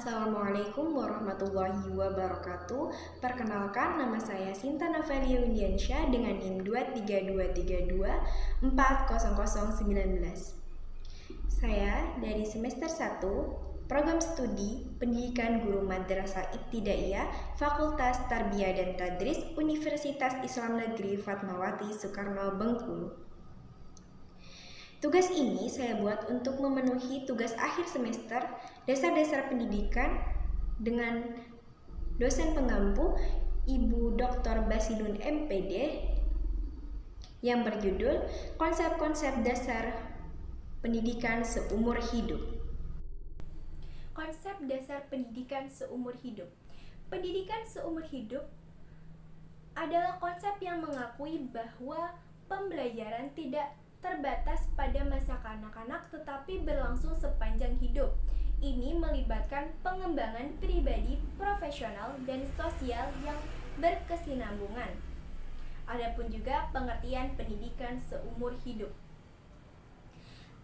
Assalamualaikum warahmatullahi wabarakatuh. Perkenalkan, nama saya Sinta Navelia Windiansyah dengan NIM 23232400019. Saya dari semester 1, Program Studi Pendidikan Guru Madrasah Ibtidaiyah, Fakultas Tarbiyah dan Tadris, Universitas Islam Negeri Fatmawati Soekarno, Bengkulu. Tugas ini saya buat untuk memenuhi tugas akhir semester dasar-dasar pendidikan dengan dosen pengampu Ibu Dr. Basidun MPD yang berjudul Konsep-konsep Dasar Pendidikan Seumur Hidup. Konsep dasar pendidikan seumur hidup. Pendidikan seumur hidup adalah konsep yang mengakui bahwa pembelajaran tidak terbatas pada masa kanak-kanak tetapi berlangsung sepanjang hidup. Ini melibatkan pengembangan pribadi, profesional, dan sosial yang berkesinambungan. Adapun juga pengertian pendidikan seumur hidup.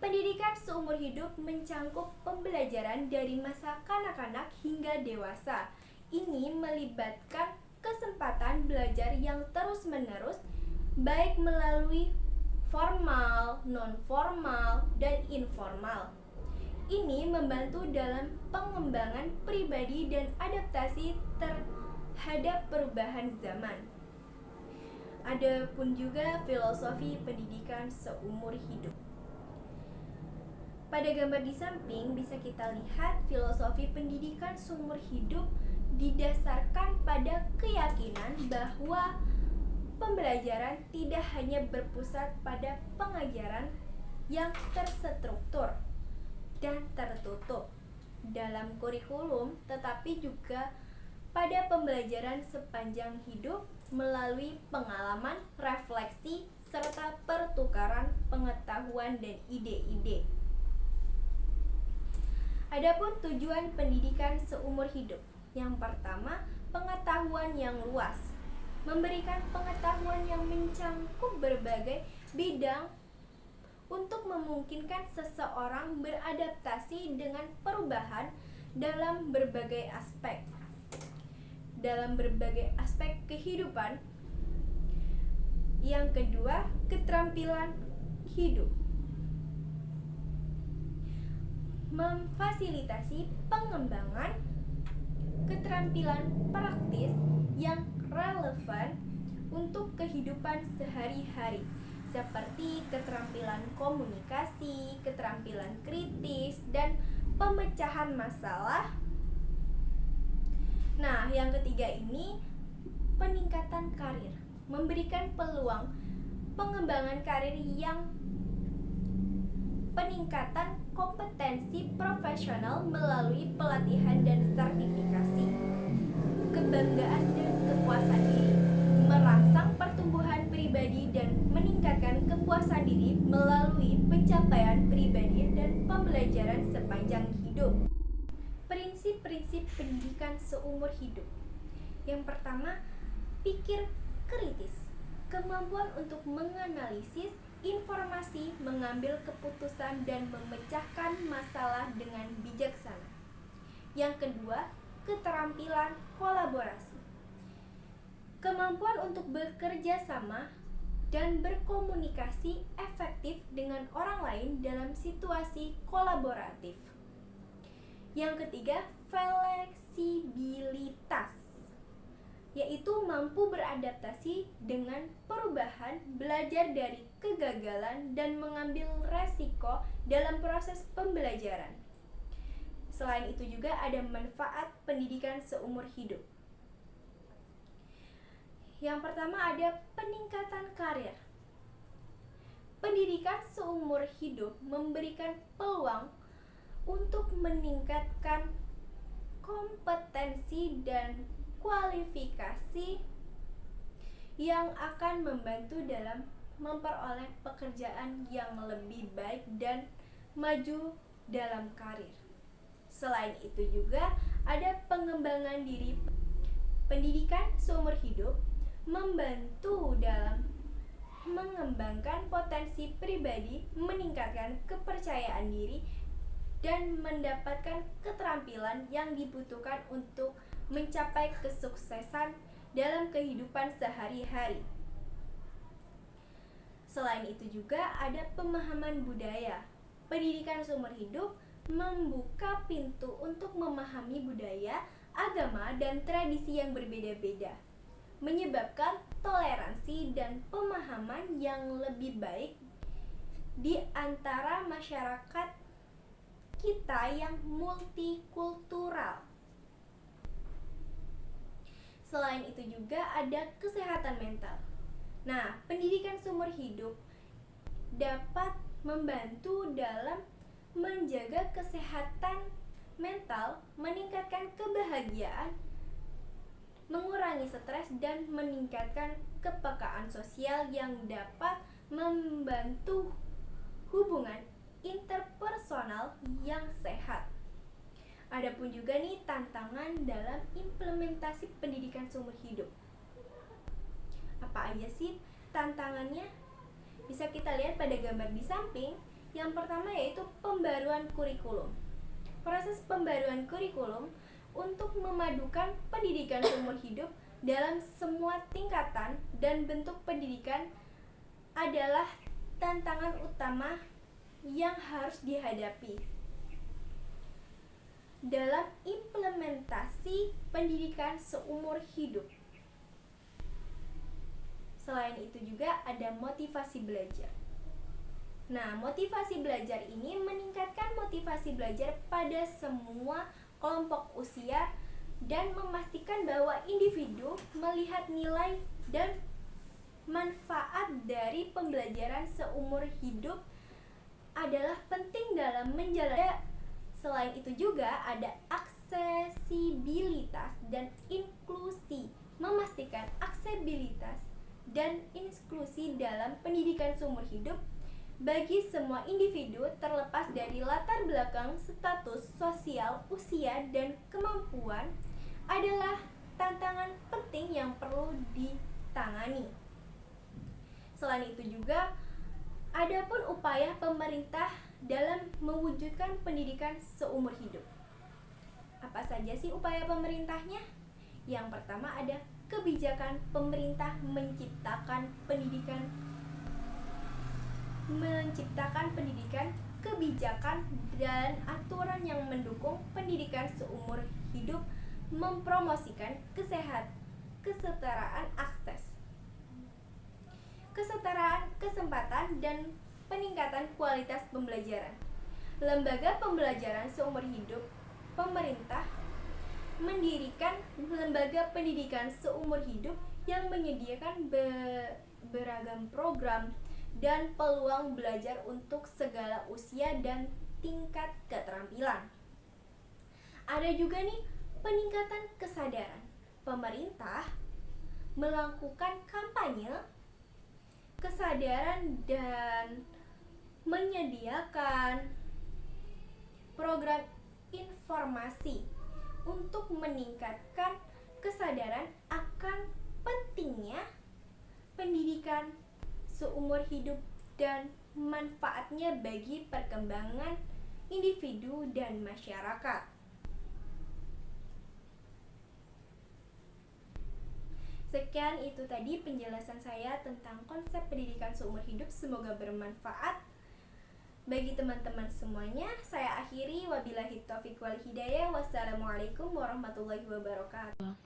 Pendidikan seumur hidup mencangkup pembelajaran dari masa kanak-kanak hingga dewasa. Ini melibatkan kesempatan belajar yang terus-menerus, baik melalui formal, non-formal, dan informal. Ini membantu dalam pengembangan pribadi dan adaptasi terhadap perubahan zaman. Adapun juga filosofi pendidikan seumur hidup. Pada gambar di samping bisa kita lihat filosofi pendidikan seumur hidup didasarkan pada keyakinan bahwa pembelajaran tidak hanya berpusat pada pengajaran yang terstruktur dan tertutup dalam kurikulum, tetapi juga pada pembelajaran sepanjang hidup melalui pengalaman, refleksi, serta pertukaran pengetahuan dan ide-ide. Adapun tujuan pendidikan seumur hidup. Yang pertama, pengetahuan yang luas. Memberikan pengetahuan yang mencangkup berbagai bidang untuk memungkinkan seseorang beradaptasi dengan perubahan dalam berbagai aspek. Dalam berbagai aspek kehidupan. Yang kedua, keterampilan hidup. Memfasilitasi pengembangan keterampilan praktis yang relevan untuk kehidupan sehari-hari, seperti keterampilan komunikasi, keterampilan kritis, dan pemecahan masalah. Nah, yang ketiga ini peningkatan karir, memberikan peluang pengembangan karir yang peningkatan kompetensi profesional melalui pelatihan dan sertifikasi, kebanggaan dan kepuasan diri, merangsang pertumbuhan pribadi dan meningkatkan kepuasan diri melalui pencapaian pribadi dan pembelajaran sepanjang hidup. Prinsip-prinsip pendidikan seumur hidup. Yang pertama, pikir kritis, kemampuan untuk menganalisis informasi, mengambil keputusan, dan memecahkan masalah dengan bijaksana. Yang kedua, keterampilan kolaborasi, kemampuan untuk bekerja sama dan berkomunikasi efektif dengan orang lain dalam situasi kolaboratif. Yang ketiga, fleksibilitas, yaitu mampu beradaptasi dengan perubahan, belajar dari kegagalan, dan mengambil resiko dalam proses pembelajaran. Selain itu juga ada manfaat pendidikan seumur hidup. Yang pertama ada peningkatan karir. Pendidikan seumur hidup memberikan peluang untuk meningkatkan kompetensi dan kualifikasi yang akan membantu dalam memperoleh pekerjaan yang lebih baik dan maju dalam karir. Selain itu juga ada pengembangan diri. Pendidikan seumur hidup membantu dalam mengembangkan potensi pribadi, meningkatkan kepercayaan diri, dan mendapatkan keterampilan yang dibutuhkan untuk mencapai kesuksesan dalam kehidupan sehari-hari. Selain itu juga ada pemahaman budaya. Pendidikan seumur hidup membuka pintu untuk memahami budaya, agama, dan tradisi yang berbeda-beda, menyebabkan toleransi dan pemahaman yang lebih baik di antara masyarakat kita yang multikultural. Selain itu juga ada kesehatan mental. Nah, pendidikan seumur hidup dapat membantu dalam menjaga kesehatan mental, meningkatkan kebahagiaan, mengurangi stres, dan meningkatkan kepekaan sosial yang dapat membantu hubungan interpersonal yang sehat. Adapun juga nih tantangan dalam implementasi pendidikan seumur hidup. Apa aja sih tantangannya? Bisa kita lihat pada gambar di samping. Yang pertama yaitu pembaruan kurikulum. Proses pembaruan kurikulum untuk memadukan pendidikan seumur hidup dalam semua tingkatan dan bentuk pendidikan adalah tantangan utama yang harus dihadapi dalam implementasi pendidikan seumur hidup. Selain itu juga ada motivasi belajar. Nah, motivasi belajar ini meningkatkan motivasi belajar pada semua kelompok usia dan memastikan bahwa individu melihat nilai dan manfaat dari pembelajaran seumur hidup adalah penting dalam menjalani. Selain itu juga ada aksesibilitas dan inklusi, memastikan aksesibilitas dan inklusi dalam pendidikan seumur hidup bagi semua individu terlepas dari latar belakang, status sosial, usia, dan kemampuan adalah tantangan penting yang perlu ditangani. Selain itu juga adapun upaya pemerintah dalam mewujudkan pendidikan seumur hidup. Apa saja sih upaya pemerintahnya? Yang pertama ada kebijakan pemerintah menciptakan pendidikan, kebijakan dan aturan yang mendukung pendidikan seumur hidup, mempromosikan kesetaraan akses, kesetaraan kesempatan, dan peningkatan kualitas pembelajaran. Lembaga pembelajaran seumur hidup, pemerintah mendirikan lembaga pendidikan seumur hidup yang menyediakan beragam program dan peluang belajar untuk segala usia dan tingkat keterampilan. Ada juga nih peningkatan kesadaran. Pemerintah melakukan kampanye kesadaran dan menyediakan program informasi untuk meningkatkan kesadaran akan pentingnya pendidikan seumur hidup dan manfaatnya bagi perkembangan individu dan masyarakat. Sekian itu tadi penjelasan saya tentang konsep pendidikan seumur hidup. Semoga bermanfaat bagi teman-teman semuanya. Saya akhiri, wabillahi taufiq wal hidayah. Wassalamualaikum warahmatullahi wabarakatuh.